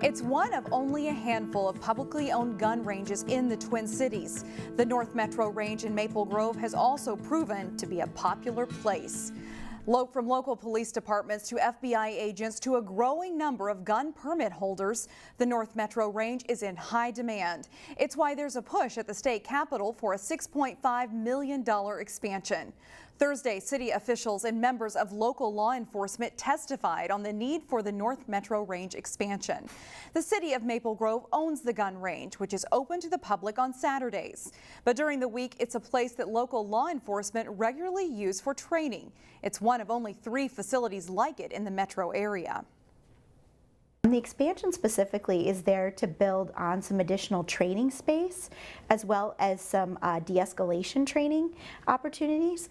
It's one of only a handful of publicly owned gun ranges in the Twin Cities. The North Metro Range in Maple Grove has also proven to be a popular place. From local police departments to FBI agents to a growing number of gun permit holders, the North Metro Range is in high demand. It's why there's a push at the state capitol for a $6.5 million expansion. Thursday, city officials and members of local law enforcement testified on the need for the North Metro Range expansion. The city of Maple Grove owns the gun range, which is open to the public on Saturdays. But during the week, it's a place that local law enforcement regularly use for training. It's one of only 3 facilities like it in the metro area. The expansion specifically is there to build on some additional training space as well as some de-escalation training opportunities,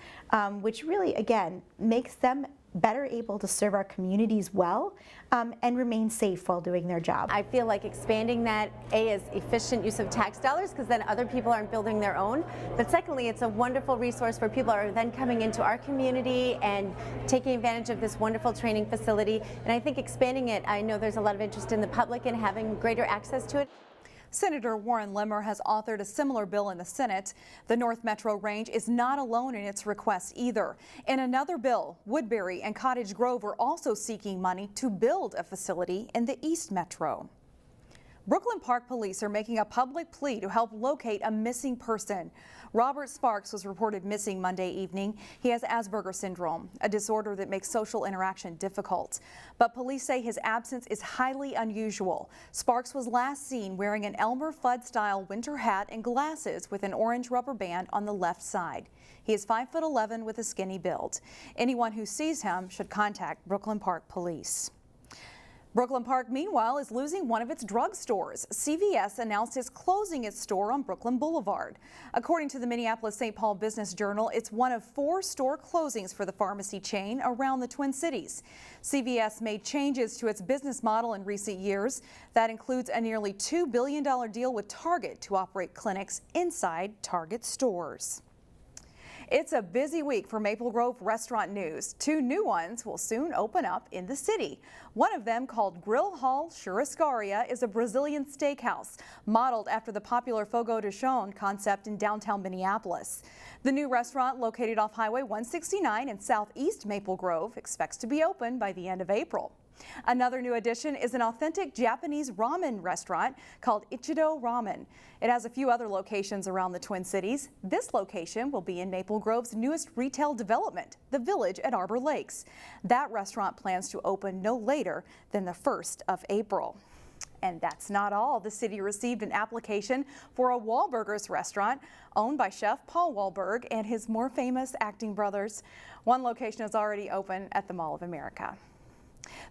which really, again, makes them better able to serve our communities well and remain safe while doing their job. I feel like expanding that, A, is efficient use of tax dollars because then other people aren't building their own. But secondly, it's a wonderful resource where people are then coming into our community and taking advantage of this wonderful training facility. And I think expanding it, I know there's a lot of interest in the public in having greater access to it. Senator Warren Limmer has authored a similar bill in the Senate. The North Metro Range is not alone in its request either. In another bill, Woodbury and Cottage Grove are also seeking money to build a facility in the East Metro. Brooklyn Park police are making a public plea to help locate a missing person. Robert Sparks was reported missing Monday evening. He has Asperger's syndrome, a disorder that makes social interaction difficult. But police say his absence is highly unusual. Sparks was last seen wearing an Elmer Fudd-style winter hat and glasses with an orange rubber band on the left side. He is 5'11" with a skinny build. Anyone who sees him should contact Brooklyn Park police. Brooklyn Park, meanwhile, is losing one of its drugstores. CVS announced it's closing its store on Brooklyn Boulevard. According to the Minneapolis-St. Paul Business Journal, it's one of 4 store closings for the pharmacy chain around the Twin Cities. CVS made changes to its business model in recent years. That includes a nearly $2 billion deal with Target to operate clinics inside Target stores. It's a busy week for Maple Grove restaurant news. 2 new ones will soon open up in the city. One of them, called Grill Hall Churrascaria, is a Brazilian steakhouse modeled after the popular Fogo de Chão concept in downtown Minneapolis. The new restaurant, located off Highway 169 in southeast Maple Grove, expects to be open by the end of April. Another new addition is an authentic Japanese ramen restaurant called Ichido Ramen. It has a few other locations around the Twin Cities. This location will be in Maple Grove's newest retail development, the Village at Arbor Lakes. That restaurant plans to open no later than the 1st of April. And that's not all. The city received an application for a Wahlburgers restaurant owned by Chef Paul Wahlberg and his more famous acting brothers. One location is already open at the Mall of America.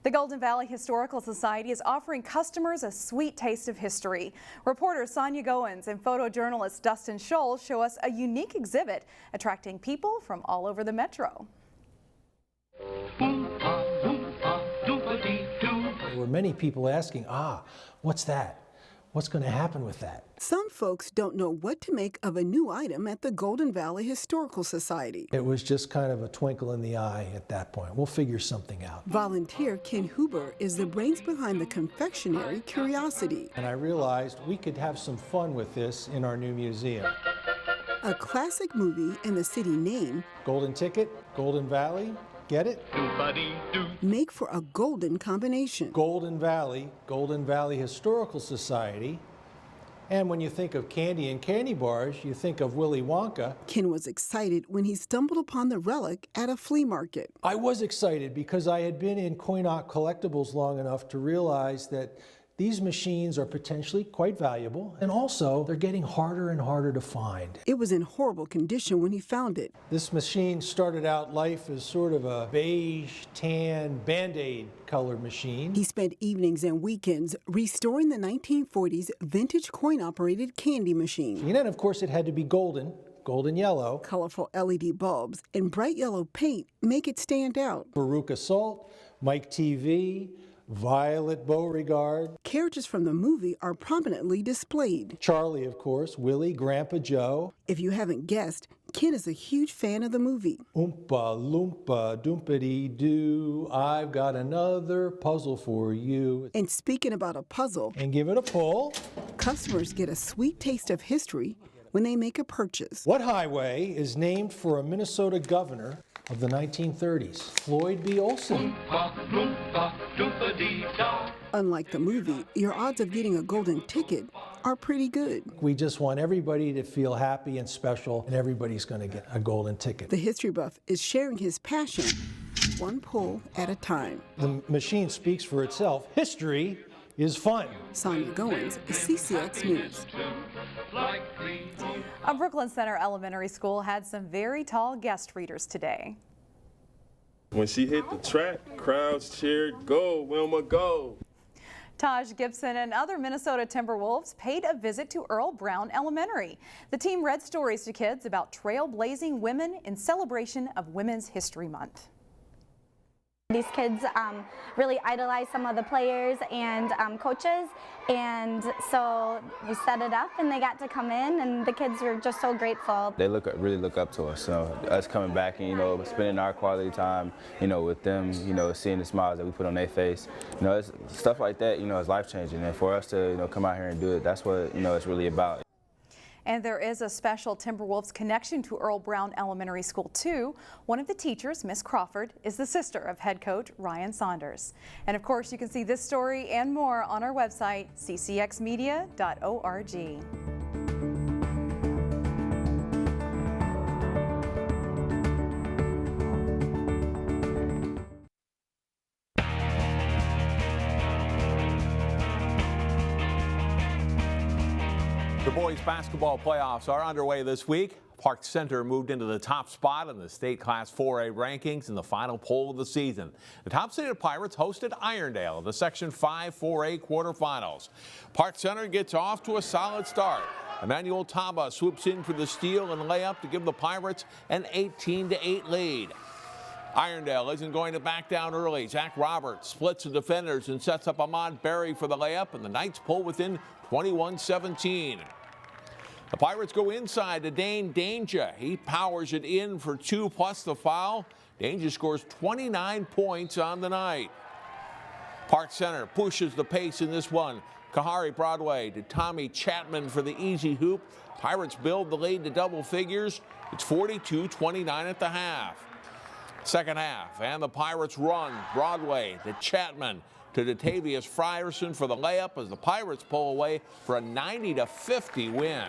The Golden Valley Historical Society is offering customers a sweet taste of history. Reporter Sonia Goins and photojournalist Dustin Scholl show us a unique exhibit attracting people from all over the metro. There were many people asking, what's that? What's going to happen with that? Some folks don't know what to make of a new item at the Golden Valley Historical Society. It was just kind of a twinkle in the eye at that point. We'll figure something out. Volunteer Ken Huber is the brains behind the confectionery Curiosity. And I realized we could have some fun with this in our new museum. A classic movie and the city name, Golden Ticket, Golden Valley, get it? Make for a golden combination. Golden Valley Historical Society. And when you think of candy and candy bars, you think of Willy Wonka. Ken was excited when he stumbled upon the relic at a flea market. I was excited because I had been in coin-op collectibles long enough to realize that these machines are potentially quite valuable, and also they're getting harder and harder to find. It was in horrible condition when he found it. This machine started out life as sort of a beige, tan, Band-Aid colored machine. He spent evenings and weekends restoring the 1940s vintage coin-operated candy machine. And then, of course, it had to be golden yellow. Colorful LED bulbs and bright yellow paint make it stand out. Veruca Salt, Mike TV, Violet Beauregard. Characters from the movie are prominently displayed. Charlie, of course, Willie, Grandpa Joe. If you haven't guessed, Ken is a huge fan of the movie. Oompa loompa doompity doo, I've got another puzzle for you. And speaking about a puzzle, And give it a pull. customers get a sweet taste of history when they make a purchase. What highway is named for a Minnesota governor of the 1930s? Floyd B. Olson. Unlike the movie, your odds of getting a golden ticket are pretty good. We just want everybody to feel happy and special, and everybody's going to get a golden ticket. The history buff is sharing his passion, one pull at a time. The machine speaks for itself. History is fun. Sonia Goins, CCX News. A Brooklyn Center Elementary School had some very tall guest readers today. When she hit the track, crowds cheered, "Go, Wilma, go!" Taj Gibson and other Minnesota Timberwolves paid a visit to Earl Brown Elementary. The team read stories to kids about trailblazing women in celebration of Women's History Month. These kids really idolize some of the players and coaches, and so we set it up and they got to come in, and the kids were just so grateful. They really look up to us, so us coming back and, spending our quality time, with them, seeing the smiles that we put on their face, it's stuff like that, is life-changing, and for us to, come out here and do it, that's what, it's really about. And there is a special Timberwolves connection to Earl Brown Elementary School, too. One of the teachers, Miss Crawford, is the sister of head coach Ryan Saunders. And of course, you can see this story and more on our website, ccxmedia.org. The boys basketball playoffs are underway this week. Park Center moved into the top spot in the state Class 4A rankings in the final poll of the season. The top-seeded Pirates hosted Irondale in the Section 5 4A quarterfinals. Park Center gets off to a solid start. Emmanuel Taba swoops in for the steal and layup to give the Pirates an 18-8 lead. Irondale isn't going to back down early. Zach Roberts splits the defenders and sets up Ahmad Berry for the layup, and the Knights pull within 21-17. The Pirates go inside to Dane Danger. He powers it in for 2 plus the foul. Danger scores 29 points on the night. Park Center pushes the pace in this one. Kahari Broadway to Tommy Chapman for the easy hoop. Pirates build the lead to double figures. It's 42-29 at the half. Second half, and the Pirates run. Broadway to Chapman to Datavius Frierson for the layup as the Pirates pull away for a 90-50 win.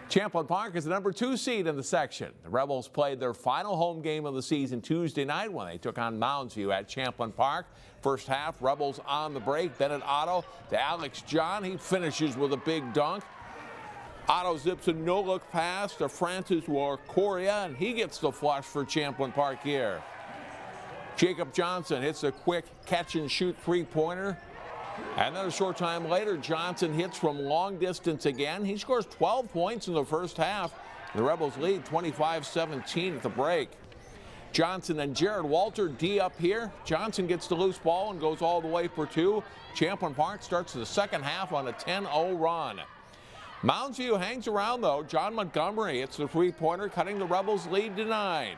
Champlin Park is the number 2 seed in the section. The Rebels played their final home game of the season Tuesday night when they took on Mounds at Champlin Park. First half, Rebels on the break. Bennett Otto to Alex John. He finishes with a big dunk. Otto zips a no-look pass to Francis Warcoria, and he gets the flush for Champlin Park here. Jacob Johnson hits a quick catch-and-shoot three-pointer. And then a short time later, Johnson hits from long distance again. He scores 12 points in the first half. The Rebels lead 25-17 at the break. Johnson and Jared Walter D up here. Johnson gets the loose ball and goes all the way for 2. Champlin Park starts the second half on a 10-0 run. Mounds View hangs around, though. John Montgomery hits the three-pointer, cutting the Rebels' lead to 9.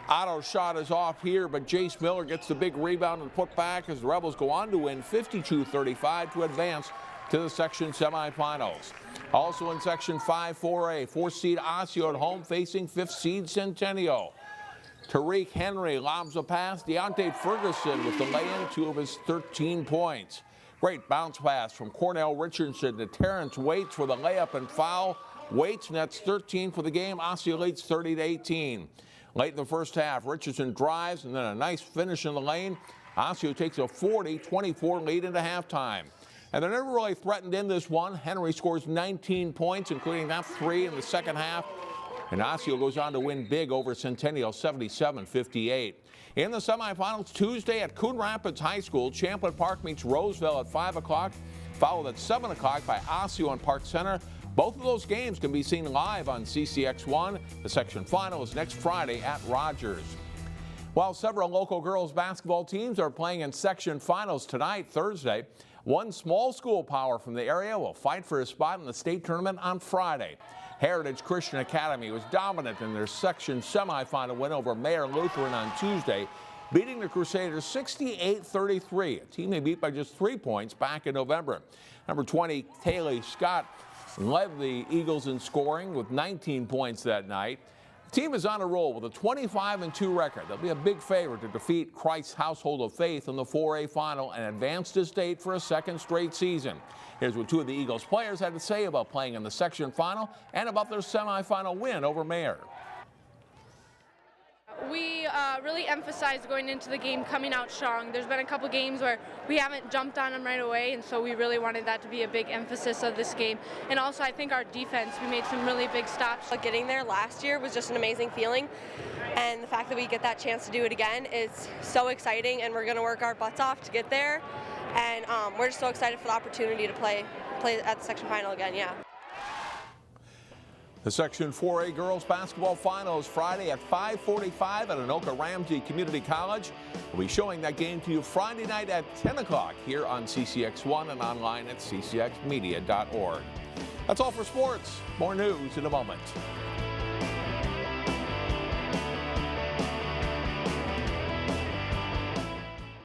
Otto's shot is off here, but Jace Miller gets the big rebound and put back as the Rebels go on to win 52-35 to advance to the section semifinals. Also in Section 5 4A, 4th seed Osseo at home facing 5th seed Centennial. Tariq Henry lobs a pass. Deontay Ferguson with the lay-in, 2 of his 13 points. Great bounce pass from Cornell Richardson to Terrence Waits for the layup and foul. Waits nets 13 for the game. Osseo leads 30-18. Late in the first half, Richardson drives and then a nice finish in the lane. Osseo takes a 40-24 lead into halftime. And they're never really threatened in this one. Henry scores 19 points, including that 3 in the second half. And Osseo goes on to win big over Centennial 77-58. In the semifinals Tuesday at Coon Rapids High School, Champlin Park meets Roseville at 5 o'clock, followed at 7 o'clock by Osseo and Park Center. Both of those games can be seen live on CCX1. The section final is next Friday at Rogers. While several local girls basketball teams are playing in section finals tonight, Thursday, one small school power from the area will fight for a spot in the state tournament on Friday. Heritage Christian Academy was dominant in their section semifinal win over Mayor Lutheran on Tuesday, beating the Crusaders 68-33, a team they beat by just 3 points back in November. Number 20, Taylor Scott, led the Eagles in scoring with 19 points that night. The team is on a roll with a 25-2 record. They'll be a big favorite to defeat Christ's Household of Faith in the 4A final and advance to state for a second straight season. Here's what two of the Eagles players had to say about playing in the section final and about their semifinal win over Mayor. We really emphasized going into the game coming out strong. There's been a couple games where we haven't jumped on them right away, and so we really wanted that to be a big emphasis of this game. And also, I think our defense, we made some really big stops. Getting there last year was just an amazing feeling, and the fact that we get that chance to do it again is so exciting, and we're going to work our butts off to get there. And we're just so excited for the opportunity to play at the section final again, yeah. The Section 4A girls basketball final is Friday at 5:45 at Anoka Ramsey Community College. We'll be showing that game to you Friday night at 10 o'clock here on CCX1 and online at ccxmedia.org. That's all for sports. More news in a moment.